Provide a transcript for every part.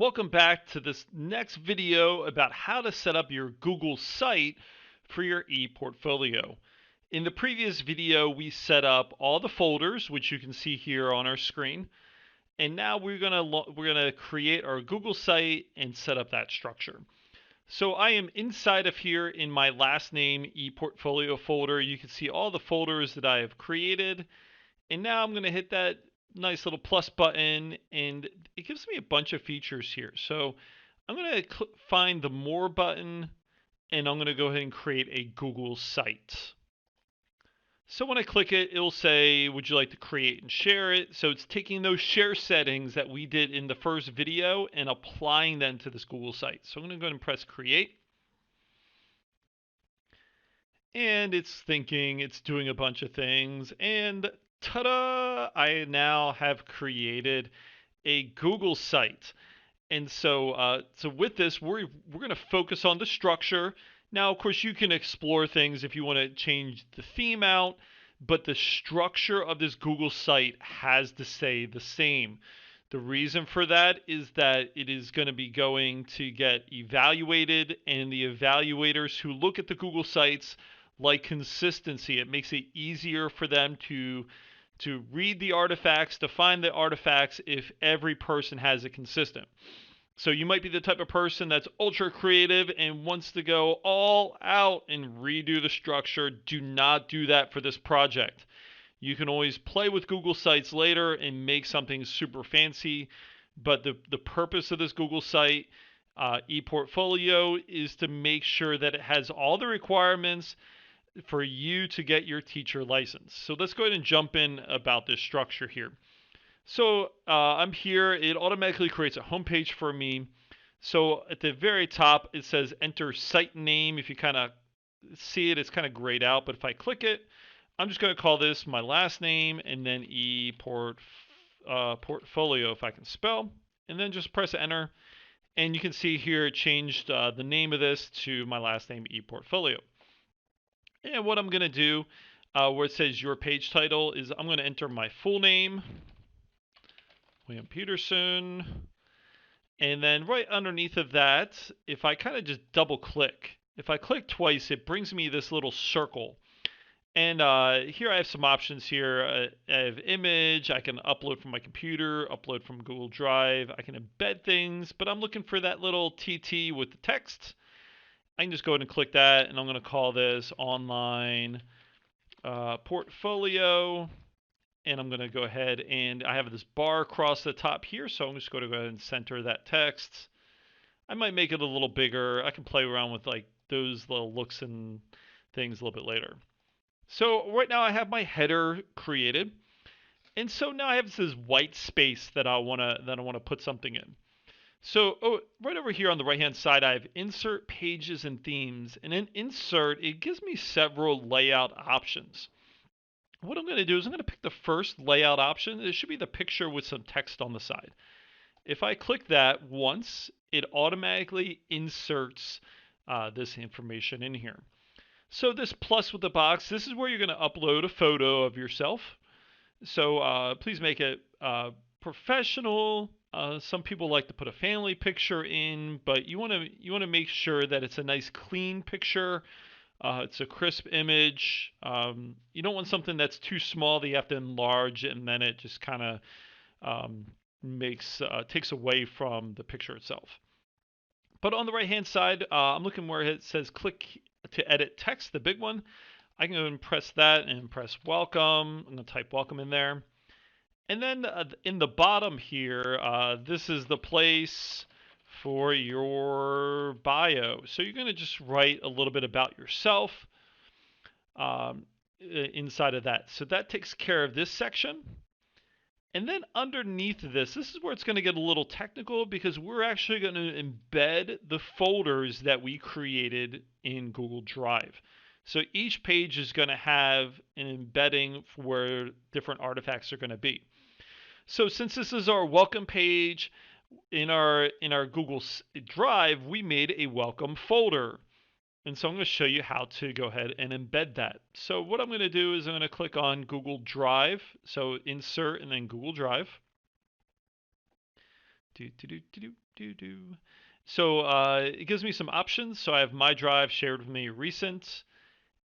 Welcome back to this next video about how to set up your Google site for your ePortfolio. In the previous video, we set up all the folders, which you can see here on our screen. And now we're gonna create our Google site and set up that structure. So I am inside of here in my last name ePortfolio folder. You can see all the folders that I have created. And now I'm going to hit that nice little plus button, and it gives me a bunch of features here. So I'm going to find the More button, and I'm going to go ahead and create a Google site. So when I click it, it'll say, would you like to create and share it? So it's taking those share settings that we did in the first video and applying them to this Google site. So I'm going to go ahead and press create. And it's thinking, it's doing a bunch of things, and ta-da! I now have created a Google site. And so with this, we're going to focus on the structure. Now, of course, you can explore things if you want to change the theme out, but the structure of this Google site has to stay the same. The reason for that is that it is going to be going to get evaluated, and the evaluators who look at the Google sites like consistency. It makes it easier for them to read the artifacts, to find the artifacts if every person has it consistent. So you might be the type of person that's ultra creative and wants to go all out and redo the structure. Do not do that for this project. You can always play with Google Sites later and make something super fancy, but the purpose of this Google site ePortfolio is to make sure that it has all the requirements for you to get your teacher license. So let's go ahead and jump in about this structure here. So I'm here. It automatically creates a homepage for me. So at the very top, it says enter site name. If you kind of see it, it's kind of grayed out. But if I click it, I'm just going to call this my last name and then portfolio if I can spell. And then just press enter. And you can see here it changed the name of this to my last name, ePortfolio. And what I'm going to do, where it says your page title, is I'm going to enter my full name, William Peterson. And then right underneath of that, if I kind of just double click, if I click twice, it brings me this little circle. And here I have some options here. I have image, I can upload from my computer, upload from Google Drive, I can embed things, but I'm looking for that little TT with the text. I can just go ahead and click that, and I'm going to call this online portfolio. And I'm going to go ahead and I have this bar across the top here, so I'm just going to go ahead and center that text. I might make it a little bigger. I can play around with like those little looks and things a little bit later. So right now I have my header created, and so now I have this white space that I want to put something in. So right over here on the right hand side, I have insert pages and themes, and in insert it gives me several layout options. What I'm going to do is I'm going to pick the first layout option. It should be the picture with some text on the side. If I click that once, it automatically inserts this information in here. So this plus with the box, this is where you're going to upload a photo of yourself. So please make it professional. Some people like to put a family picture in, but you want to make sure that it's a nice clean picture. It's a crisp image. You don't want something that's too small that you have to enlarge, and then it just kind of takes away from the picture itself. But on the right hand side, I'm looking where it says click to edit text, the big one. I can go and press that and press welcome. I'm going to type welcome in there. And then in the bottom here, this is the place for your bio. So you're going to just write a little bit about yourself inside of that. So that takes care of this section. And then underneath this is where it's going to get a little technical, because we're actually going to embed the folders that we created in Google Drive. So each page is going to have an embedding for where different artifacts are going to be. So since this is our welcome page in our Google Drive, we made a welcome folder. And so I'm going to show you how to go ahead and embed that. So what I'm going to do is I'm going to click on Google Drive. So insert and then Google Drive. Do, do, do, do, do, do, do. So it gives me some options. So I have my drive shared with me recent.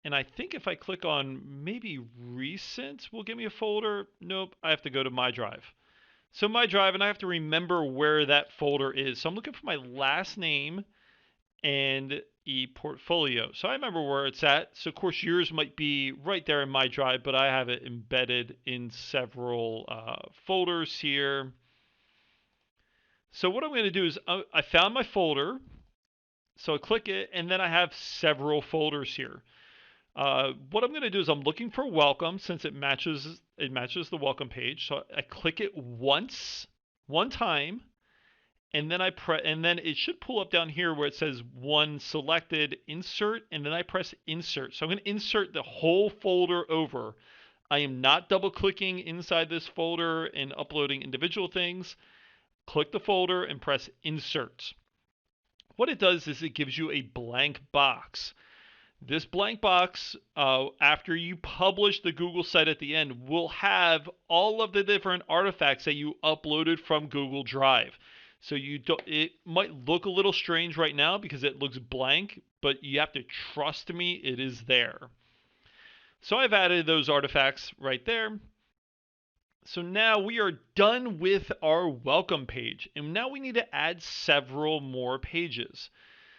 And I think if I click on maybe recent will give me a folder. Nope, I have to go to my drive. So my drive, and I have to remember where that folder is. So I'm looking for my last name and ePortfolio. So I remember where it's at. So of course yours might be right there in my drive, but I have it embedded in several folders here. So what I'm going to do is I found my folder. So I click it, and then I have several folders here. What I'm going to do is I'm looking for welcome since it matches the welcome page. So I click it one time, and then and then it should pull up down here where it says one selected, insert, and then I press insert. So I'm going to insert the whole folder over. I am not double clicking inside this folder and uploading individual things. Click the folder and press insert. What it does is it gives you a blank box. This blank box, after you publish the Google site at the end, will have all of the different artifacts that you uploaded from Google Drive. So it might look a little strange right now because it looks blank, but you have to trust me, it is there. So I've added those artifacts right there. So now we are done with our welcome page, and now we need to add several more pages.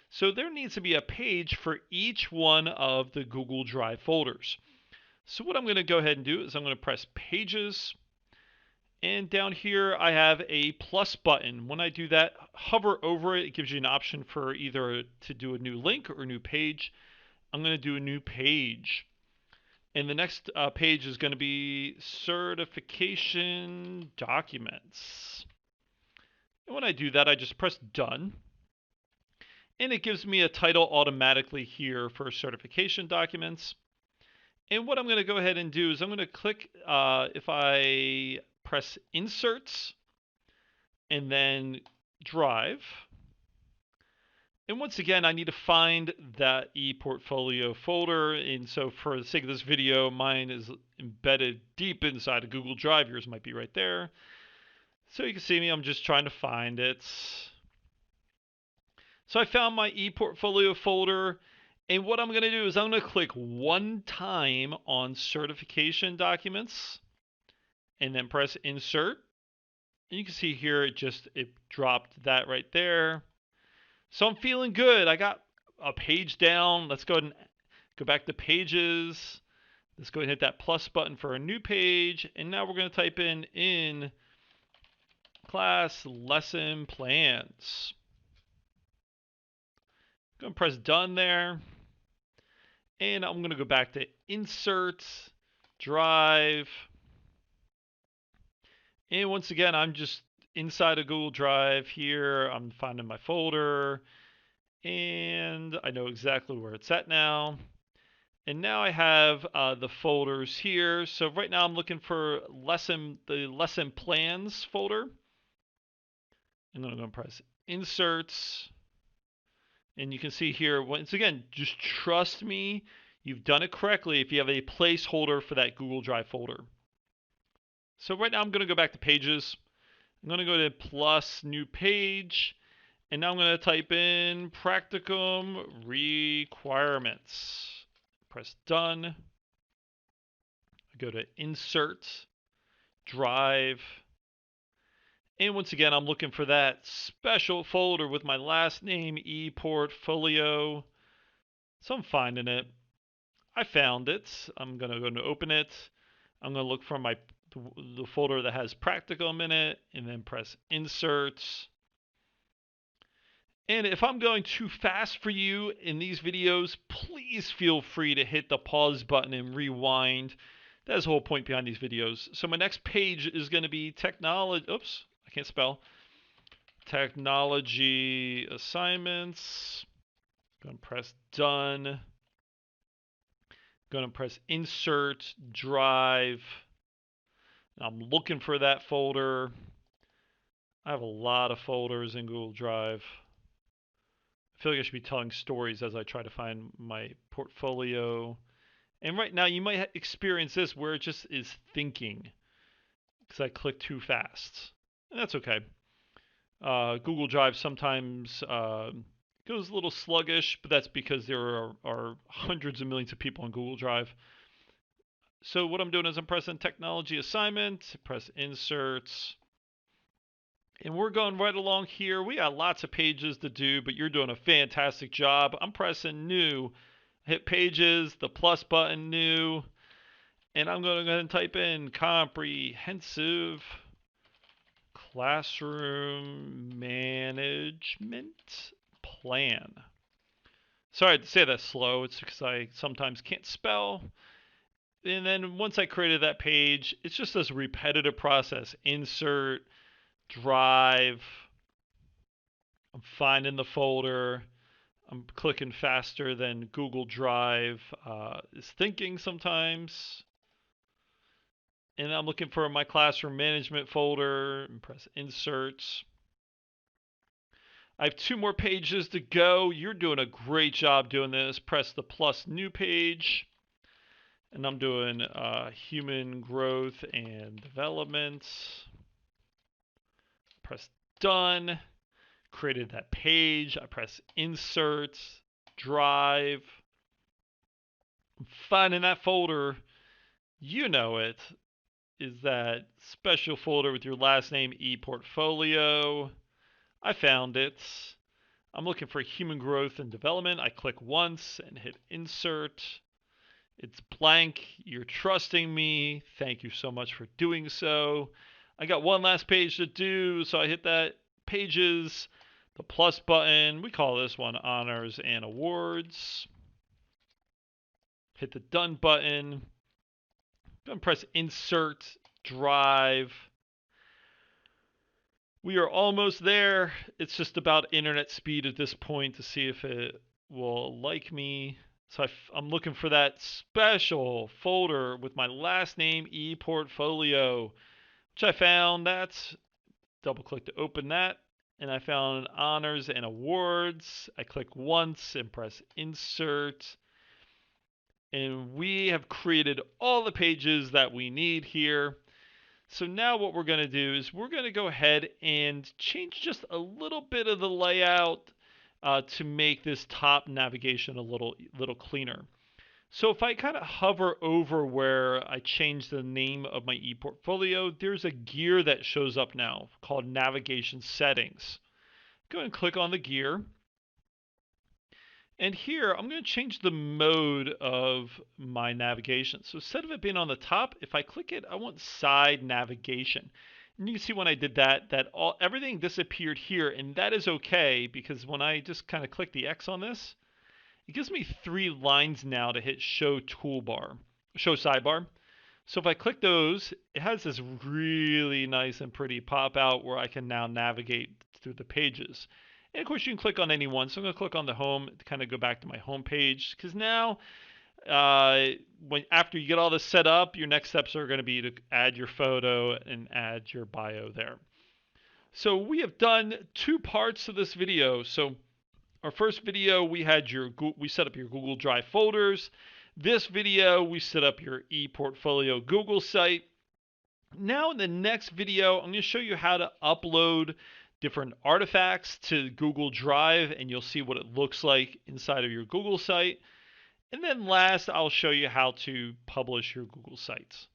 So there needs to be a page for each one of the Google Drive folders. So what I'm going to go ahead and do is I'm going to press Pages, and down here I have a plus button. When I do that, hover over it. It gives you an option for either to do a new link or a new page. I'm going to do a new page. And the next page is going to be certification documents. And when I do that, I just press Done. And it gives me a title automatically here for certification documents. And what I'm going to go ahead and do is I'm going to click, if I press Inserts and then Drive. And once again, I need to find that ePortfolio folder. And so for the sake of this video, mine is embedded deep inside of Google Drive. Yours might be right there. So you can see me, I'm just trying to find it. So I found my ePortfolio folder. And what I'm going to do is I'm going to click one time on certification documents and then press insert. And you can see here it dropped that right there. So I'm feeling good. I got a page down. Let's go ahead and go back to pages. Let's go ahead and hit that plus button for a new page. And now we're going to type in class lesson plans. I'm going to press done there. And I'm going to go back to insert, drive. And once again, I'm just inside of Google Drive here. I'm finding my folder. And I know exactly where it's at now. And now I have the folders here. So right now I'm looking for the lesson plans folder. And then I'm going to press inserts. And you can see here, once again, just trust me, you've done it correctly if you have a placeholder for that Google Drive folder. So right now I'm going to go back to pages. I'm going to go to plus new page. And now I'm going to type in practicum requirements. Press done. I go to insert, drive. And once again, I'm looking for that special folder with my last name, ePortfolio. So I'm finding it. I found it. I'm going to go to open it. I'm going to look for the folder that has practicum in it and then press insert. And if I'm going too fast for you in these videos, please feel free to hit the pause button and rewind. That's the whole point behind these videos. So my next page is going to be technology. Oops, I can't spell. Technology assignments. Going to press done. Going to press insert, drive. I'm looking for that folder. I have a lot of folders in Google Drive. I feel like I should be telling stories as I try to find my portfolio. And right now you might experience this where it just is thinking because I click too fast. And that's okay. Google Drive sometimes goes a little sluggish, but that's because there are hundreds of millions of people on Google Drive. So what I'm doing is I'm pressing technology assignment, press inserts, and we're going right along here. We got lots of pages to do, but you're doing a fantastic job. I'm pressing new, hit pages, the plus button, new, and I'm going to go ahead and type in comprehensive classroom management plan. Sorry to say that slow. It's because I sometimes can't spell. And then once I created that page, it's just this repetitive process. Insert, drive, I'm finding the folder. I'm clicking faster than Google Drive is thinking sometimes. And I'm looking for my classroom management folder and press insert. I have 2 more pages to go. You're doing a great job doing this. Press the plus new page. And I'm doing human growth and development. Press done. Created that page. I press insert, drive. I'm finding that folder. You know it. Is that special folder with your last name, ePortfolio. I found it. I'm looking for human growth and development. I click once and hit insert. It's blank. You're trusting me. Thank you so much for doing so. I got one last page to do, so I hit that pages, the plus button. We call this one honors and awards. Hit the done button. Then press insert, drive. We are almost there. It's just about internet speed at this point to see if it will like me. So I'm looking for that special folder with my last name, ePortfolio, which I found. That's double click to open that. And I found honors and awards. I click once and press insert. And we have created all the pages that we need here. So now what we're going to do is we're going to go ahead and change just a little bit of the layout to make this top navigation a little cleaner. So if I kind of hover over where I changed the name of my ePortfolio, there's a gear that shows up now called Navigation Settings. Go ahead and click on the gear. And here, I'm going to change the mode of my navigation. So instead of it being on the top, if I click it, I want side navigation. And you can see when I did that, everything disappeared here, and that is okay because when I just kind of click the X on this, it gives me 3 lines now to hit show sidebar. So if I click those, it has this really nice and pretty pop out where I can now navigate through the pages. And of course, you can click on any one. So I'm going to click on the home to kind of go back to my home page because now, after you get all this set up, your next steps are going to be to add your photo and add your bio there. So we have done 2 parts of this video. So our first video, we set up your Google Drive folders. This video, we set up your ePortfolio Google site. Now in the next video, I'm going to show you how to upload different artifacts to Google Drive, and you'll see what it looks like inside of your Google site. And then last, I'll show you how to publish your Google sites.